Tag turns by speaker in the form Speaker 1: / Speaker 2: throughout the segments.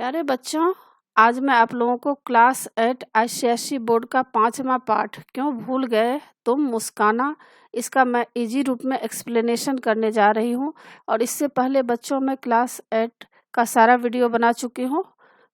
Speaker 1: प्यारे बच्चों, आज मैं आप लोगों को क्लास 8 आईसीएसई बोर्ड का 5वां पाठ क्यों भूल गए तुम मुस्काना, इसका मैं इजी रूप में एक्सप्लेनेशन करने जा रही हूँ। और इससे पहले बच्चों मैं क्लास 8 का सारा वीडियो बना चुकी हूँ।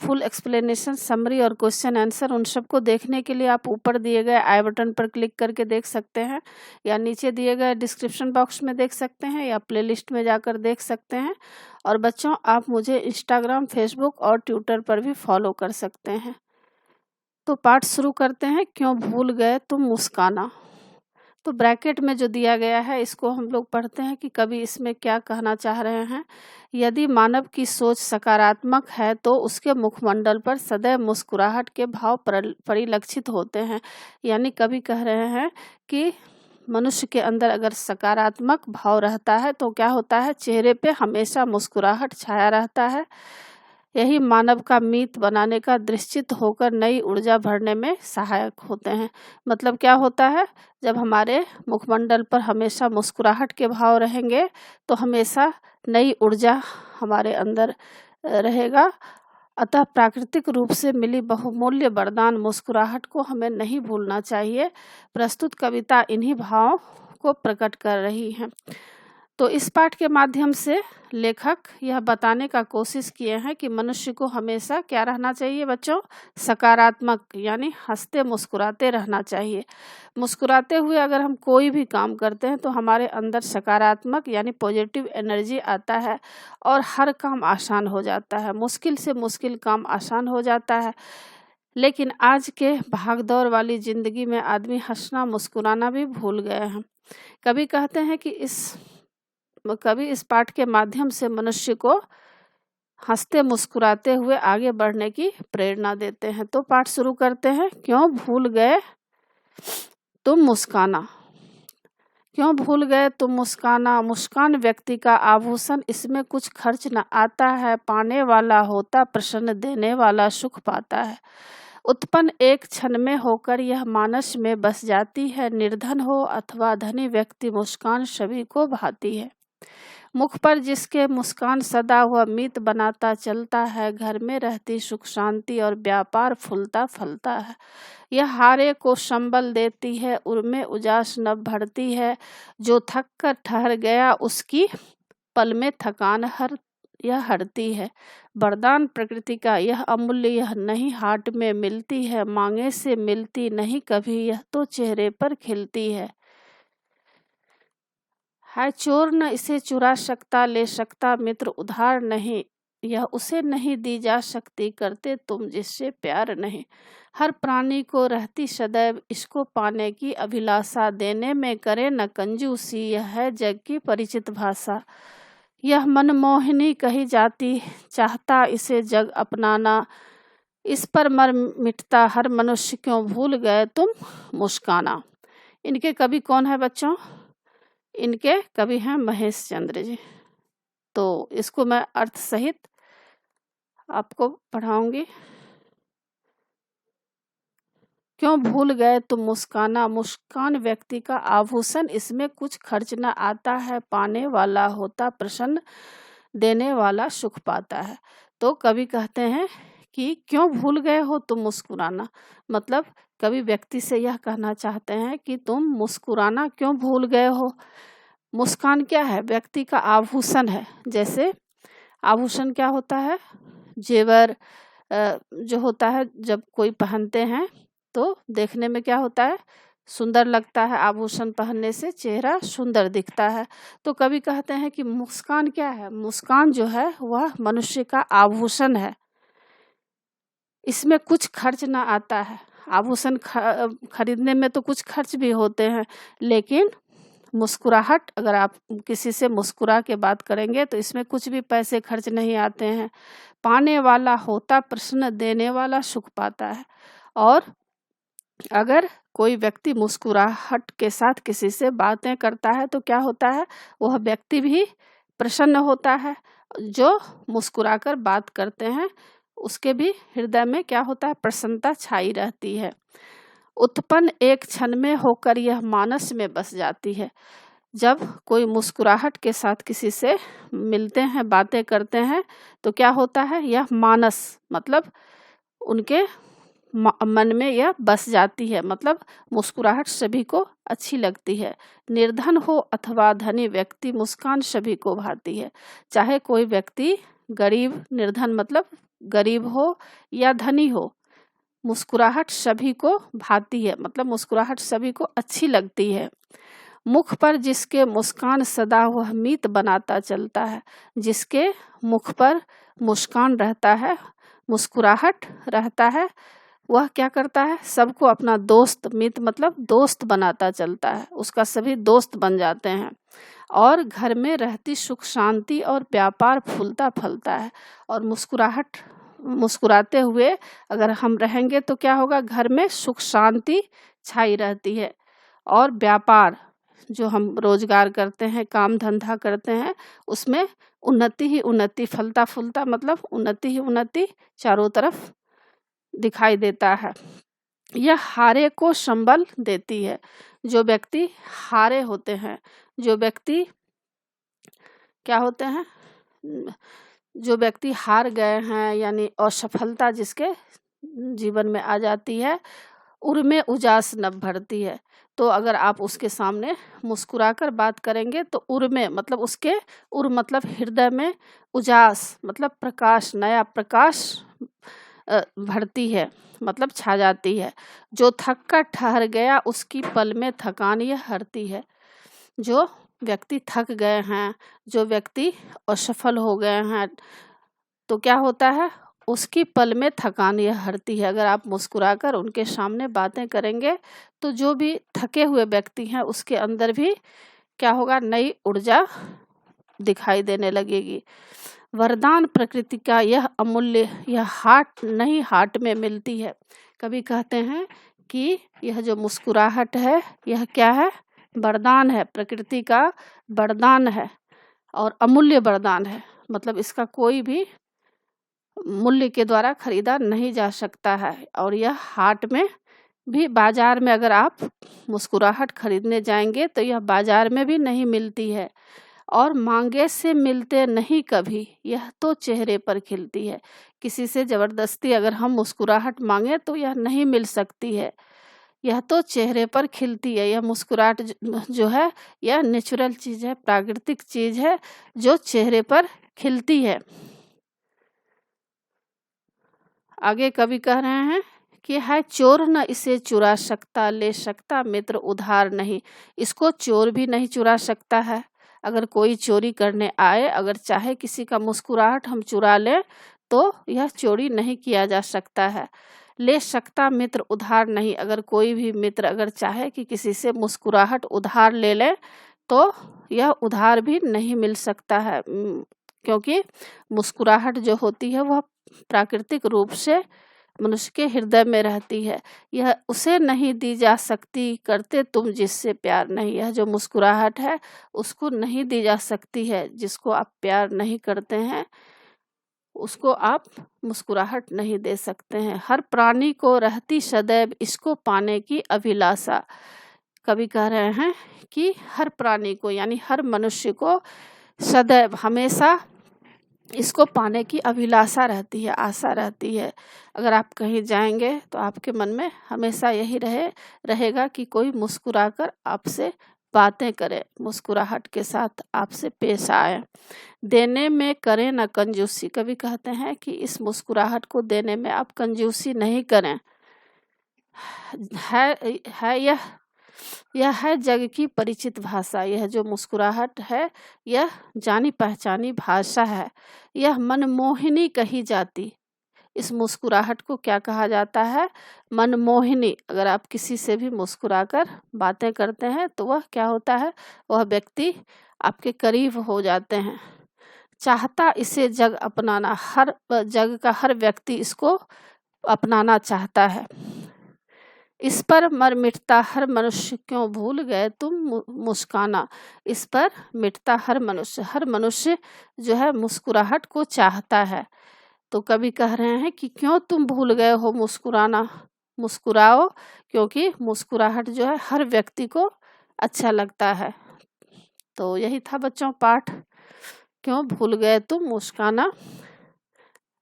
Speaker 1: फुल एक्सप्लेनेशन, समरी और क्वेश्चन आंसर, उन सबको देखने के लिए आप ऊपर दिए गए आई बटन पर क्लिक करके देख सकते हैं, या नीचे दिए गए डिस्क्रिप्शन बॉक्स में देख सकते हैं, या प्लेलिस्ट में जाकर देख सकते हैं। और बच्चों, आप मुझे इंस्टाग्राम, फेसबुक और ट्विटर पर भी फॉलो कर सकते हैं। तो पाठ शुरू करते हैं। क्यों भूल गए तुम मुस्काना। तो ब्रैकेट में जो दिया गया है इसको हम लोग पढ़ते हैं कि कवि इसमें क्या कहना चाह रहे हैं। यदि मानव की सोच सकारात्मक है तो उसके मुखमंडल पर सदैव मुस्कुराहट के भाव परिलक्षित होते हैं। यानी कवि कह रहे हैं कि मनुष्य के अंदर अगर सकारात्मक भाव रहता है तो क्या होता है, चेहरे पे हमेशा मुस्कुराहट छाया रहता है। यही मानव का मीत बनाने का दृष्टित होकर नई ऊर्जा भरने में सहायक होते हैं। मतलब क्या होता है, जब हमारे मुखमंडल पर हमेशा मुस्कुराहट के भाव रहेंगे तो हमेशा नई ऊर्जा हमारे अंदर रहेगा। अतः प्राकृतिक रूप से मिली बहुमूल्य वरदान मुस्कुराहट को हमें नहीं भूलना चाहिए। प्रस्तुत कविता इन्हीं भावों को प्रकट कर रही है। तो इस पाठ के माध्यम से लेखक यह बताने का कोशिश किए हैं कि मनुष्य को हमेशा क्या रहना चाहिए बच्चों, सकारात्मक, यानी हंसते मुस्कुराते रहना चाहिए। मुस्कुराते हुए अगर हम कोई भी काम करते हैं तो हमारे अंदर सकारात्मक यानी पॉजिटिव एनर्जी आता है और हर काम आसान हो जाता है। मुश्किल से मुश्किल काम आसान हो जाता है। लेकिन आज के भागदौड़ वाली जिंदगी में आदमी हंसना मुस्कुराना भी भूल गए हैं। कभी कहते हैं कि कवि इस पाठ के माध्यम से मनुष्य को हंसते मुस्कुराते हुए आगे बढ़ने की प्रेरणा देते हैं। तो पाठ शुरू करते हैं। क्यों भूल गए तुम मुस्काना। क्यों भूल गए तुम मुस्काना। मुस्कान व्यक्ति का आभूषण, इसमें कुछ खर्च न आता है। पाने वाला होता प्रसन्न, देने वाला सुख पाता है। उत्पन्न एक क्षण में होकर यह मानस में बस जाती है। निर्धन हो अथवा धनी व्यक्ति, मुस्कान सभी को भाती है। मुख पर जिसके मुस्कान सदा हुआ मीत बनाता चलता है। घर में रहती सुख शांति और व्यापार फूलता फलता है। यह हारे को संबल देती है, उर्मे उजास न भरती है। जो थक कर ठहर गया उसकी पल में थकान यह हरती है। वरदान प्रकृति का यह अमूल्य, यह नहीं हाट में मिलती है। मांगे से मिलती नहीं कभी, यह तो चेहरे पर खिलती है। चोर न इसे चुरा सकता, ले सकता मित्र उधार नहीं। यह उसे नहीं दी जा सकती, करते तुम जिससे प्यार नहीं। हर प्राणी को रहती सदैव इसको पाने की अभिलाषा। देने में करे न कंजूसी, यह है जग की परिचित भाषा। यह मनमोहिनी कही जाती, चाहता इसे जग अपनाना। इस पर मर मिटता हर मनुष्य, क्यों भूल गए तुम मुस्काना। इनके कवि कौन है बच्चों? इनके कवि हैं महेश चंद्र जी। तो इसको मैं अर्थ सहित आपको पढ़ाऊंगी। क्यों भूल गए तुम मुस्काना। मुस्कान व्यक्ति का आभूषण, इसमें कुछ खर्च न आता है। पाने वाला होता प्रसन्न, देने वाला सुख पाता है। तो कवि कहते हैं कि क्यों भूल गए हो तुम मुस्कुराना। मतलब कवि व्यक्ति से यह कहना चाहते हैं कि तुम मुस्कुराना क्यों भूल गए हो। मुस्कान क्या है? व्यक्ति का आभूषण है। जैसे आभूषण क्या होता है? जेवर जो होता है, जब कोई पहनते हैं तो देखने में क्या होता है, सुंदर लगता है। आभूषण पहनने से चेहरा सुंदर दिखता है। तो कवि कहते हैं कि मुस्कान क्या है? मुस्कान जो है वह मनुष्य का आभूषण है। इसमें कुछ खर्च ना आता है। आभूषण खरीदने में तो कुछ खर्च भी होते हैं, लेकिन मुस्कुराहट, अगर आप किसी से मुस्कुरा के बात करेंगे तो इसमें कुछ भी पैसे खर्च नहीं आते हैं। पाने वाला होता प्रसन्न, देने वाला सुख पाता है। और अगर कोई व्यक्ति मुस्कुराहट के साथ किसी से बातें करता है तो क्या होता है, वह व्यक्ति भी प्रसन्न होता है। जो मुस्कुराकर बात करते हैं उसके भी हृदय में क्या होता है, प्रसन्नता छाई रहती है। उत्पन्न एक क्षण में होकर यह मानस में बस जाती है। जब कोई मुस्कुराहट के साथ किसी से मिलते हैं, बातें करते हैं, तो क्या होता है, यह मानस मतलब उनके मन में यह बस जाती है। मतलब मुस्कुराहट सभी को अच्छी लगती है। निर्धन हो अथवा धनी व्यक्ति, मुस्कान सभी को भाती है। चाहे कोई व्यक्ति गरीब, निर्धन मतलब गरीब हो या धनी हो, मुस्कुराहट सभी को भाती है। मतलब मुस्कुराहट सभी को अच्छी लगती है। मुख पर जिसके मुस्कान सदा वह मीत बनाता चलता है। जिसके मुख पर मुस्कान रहता है, मुस्कुराहट रहता है, वह क्या करता है, सबको अपना दोस्त, मित्र मतलब दोस्त बनाता चलता है। उसका सभी दोस्त बन जाते हैं। और घर में रहती सुख शांति और व्यापार फूलता फलता है। और मुस्कुराते हुए अगर हम रहेंगे तो क्या होगा, घर में सुख शांति छाई रहती है। और व्यापार जो हम रोजगार करते हैं, काम धंधा करते हैं, उसमें उन्नति ही उन्नति, फलता फूलता मतलब उन्नति ही उन्नति चारों तरफ दिखाई देता है। यह हारे को संबल देती है। जो व्यक्ति हारे होते हैं, जो व्यक्ति क्या होते हैं, जो व्यक्ति हार गए हैं, यानी असफलता जिसके जीवन में आ जाती है, उर्मे उजास न भरती है। तो अगर आप उसके सामने मुस्कुराकर बात करेंगे तो उर्मे मतलब उसके, उर मतलब हृदय में, उजास मतलब प्रकाश, नया प्रकाश भरती है, मतलब छा जाती है। जो थक कर ठहर गया उसकी पल में थकान यह हरती है। जो व्यक्ति थक गए हैं, जो व्यक्ति असफल हो गए हैं, तो क्या होता है, उसकी पल में थकान यह हरती है। अगर आप मुस्कुराकर उनके सामने बातें करेंगे तो जो भी थके हुए व्यक्ति हैं उसके अंदर भी क्या होगा, नई ऊर्जा दिखाई देने लगेगी। वरदान प्रकृति का यह अमूल्य, यह हाट नहीं हाट में मिलती है। कभी कहते हैं कि यह जो मुस्कुराहट है यह क्या है, वरदान है, प्रकृति का वरदान है और अमूल्य वरदान है। मतलब इसका कोई भी मूल्य के द्वारा खरीदा नहीं जा सकता है। और यह हाट में भी, बाजार में अगर आप मुस्कुराहट खरीदने जाएंगे तो यह बाजार में भी नहीं मिलती है। और मांगे से मिलते नहीं कभी, यह तो चेहरे पर खिलती है। किसी से जबरदस्ती अगर हम मुस्कुराहट मांगे तो यह नहीं मिल सकती है, यह तो चेहरे पर खिलती है। यह मुस्कुराहट जो है यह नेचुरल चीज़ है, प्राकृतिक चीज़ है जो चेहरे पर खिलती है। आगे कवि कह रहे हैं कि है चोर न इसे चुरा सकता, ले सकता मित्र उधार नहीं। इसको चोर भी नहीं चुरा सकता है। अगर कोई चोरी करने आए, अगर चाहे किसी का मुस्कुराहट हम चुरा लें तो यह चोरी नहीं किया जा सकता है। ले सकता मित्र उधार नहीं, अगर कोई भी मित्र अगर चाहे कि किसी से मुस्कुराहट उधार ले ले तो यह उधार भी नहीं मिल सकता है। क्योंकि मुस्कुराहट जो होती है वह प्राकृतिक रूप से मनुष्य के हृदय में रहती है। यह उसे नहीं दी जा सकती, करते तुम जिससे प्यार नहीं। यह जो मुस्कुराहट है उसको नहीं दी जा सकती है। जिसको आप प्यार नहीं करते हैं उसको आप मुस्कुराहट नहीं दे सकते हैं। हर प्राणी को रहती सदैव इसको पाने की अभिलाषा। कवि कह रहे हैं कि हर प्राणी को यानी हर मनुष्य को सदैव हमेशा इसको पाने की अभिलाषा रहती है, आशा रहती है। अगर आप कहीं जाएंगे तो आपके मन में हमेशा यही रहेगा कि कोई मुस्कुराकर आपसे बातें करे, मुस्कुराहट के साथ आपसे पेश आए। देने में करें न कंजूसी। कभी कहते हैं कि इस मुस्कुराहट को देने में आप कंजूसी नहीं करें। है यह है जग की परिचित भाषा। यह जो मुस्कुराहट है यह जानी पहचानी भाषा है। यह मनमोहिनी कही जाती। इस मुस्कुराहट को क्या कहा जाता है, मनमोहिनी। अगर आप किसी से भी मुस्कुराकर बातें करते हैं तो वह क्या होता है, वह व्यक्ति आपके करीब हो जाते हैं। चाहता इसे जग अपनाना, हर जग का हर व्यक्ति इसको अपनाना चाहता है। इस पर मर मिटता हर मनुष्य, क्यों भूल गए तुम मुस्काना। इस पर मिटता हर मनुष्य जो है मुस्कुराहट को चाहता है। तो कवि कह रहे हैं कि क्यों तुम भूल गए हो मुस्कुराना। मुस्कुराओ, क्योंकि मुस्कुराहट जो है हर व्यक्ति को अच्छा लगता है। तो यही था बच्चों पाठ, क्यों भूल गए तुम मुस्काना।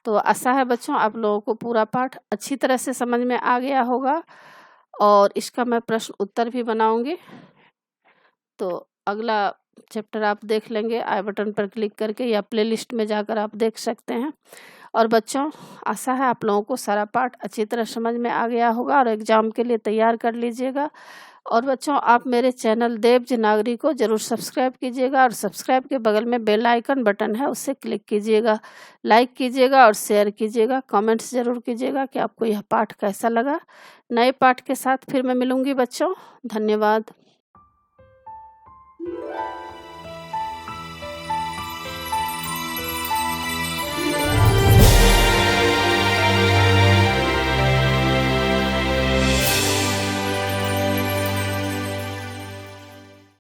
Speaker 1: तो आशा है बच्चों आप लोगों को पूरा पाठ अच्छी तरह से समझ में आ गया होगा, और इसका मैं प्रश्न उत्तर भी बनाऊंगी। तो अगला चैप्टर आप देख लेंगे आई बटन पर क्लिक करके, या प्लेलिस्ट में जाकर आप देख सकते हैं। और बच्चों आशा है आप लोगों को सारा पाठ अच्छी तरह समझ में आ गया होगा और एग्ज़ाम के लिए तैयार कर लीजिएगा। और बच्चों आप मेरे चैनल देवज नागरी को ज़रूर सब्सक्राइब कीजिएगा, और सब्सक्राइब के बगल में बेल आइकन बटन है उससे क्लिक कीजिएगा, लाइक कीजिएगा और शेयर कीजिएगा, कमेंट्स ज़रूर कीजिएगा कि आपको यह पाठ कैसा लगा। नए पाठ के साथ फिर मैं मिलूँगी बच्चों। धन्यवाद।